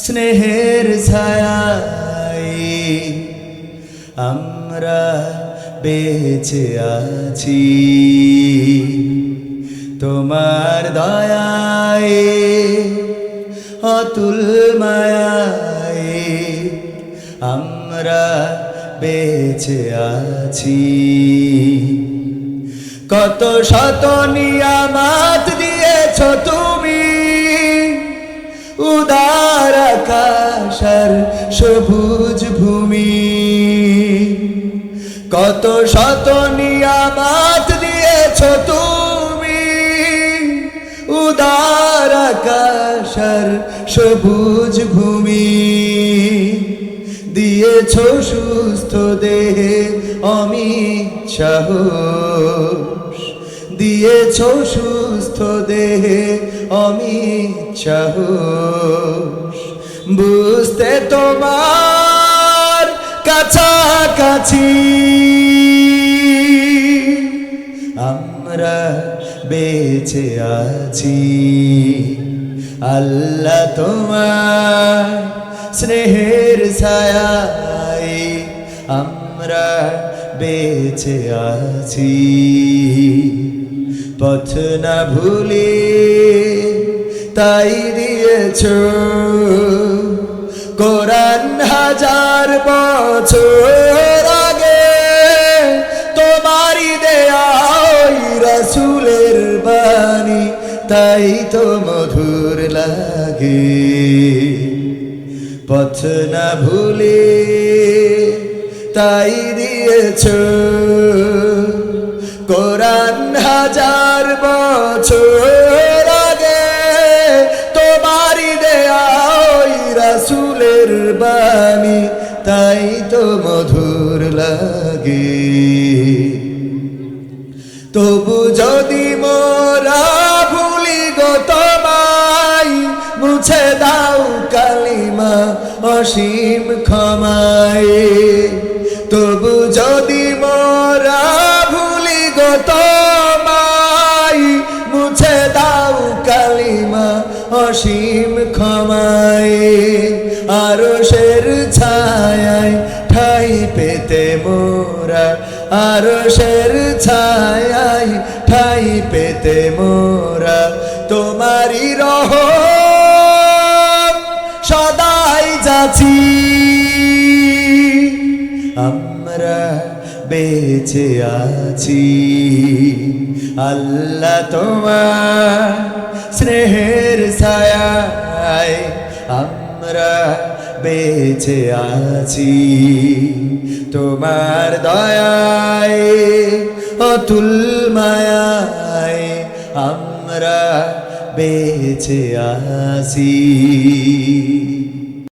স্নেহের ছায়ায় আমরা বেঁচে আছি, তোমার দয়ায় অতুল মায়ায় আমরা বেঁচে আছি। কত শত নিয়ামত দিয়েছ তুমি, উদার আকাশ আর সবুজ ভূমি। কত শত নিয়ামত দিয়েছ তুমি, উদার আকাশ আর সবুজ ভূমি। দিয়েছ সুস্থ দেহে অমিত সাহস, দিয়েছ সুস্থ দেহে অমিত সাহস। বুঝতে তোমার কাছাকাছি আমরা বেঁচে আছি। আল্লাহ তোমার স্নেহের ছায়ায় আমরা বেঁচে আছি। পথ না ভুলি তাই দিয়েছ কোরআন, হাজার বছর আগে তোমারই দেয়া ওই রাসূলের বাণী, তাই তো মধুর লাগে। পথ না ভুলি তাই দিয়েছ কোরআন, হাজার বছর আগে তোমারই দেয়া ওই রাসূলের বাণী, তাই তো মধুর লাগে। তবু যদি মোরা ভুলি গো তোমায়, মুছে দাও কালিমা অসীম ক্ষমায়। তবু যদি মোরা ভুলি গো তোমায়, মুছে দাও কালিমা অসীম ক্ষমায়। আরশের ছায়ায় ঠাই পেতে মোরা, আরশের ছায়ায় ঠাই পেতে মোরা। তোমারই রহম সদাই যাচ্ছি, আমরা বেঁচে আছি। আল্লাহ তোমার স্নেহের ছায়ায় আমরা বেঁচে আছি। তোমার দয়ায় অতুল মায়ায় আমরা বেঁচে আছি।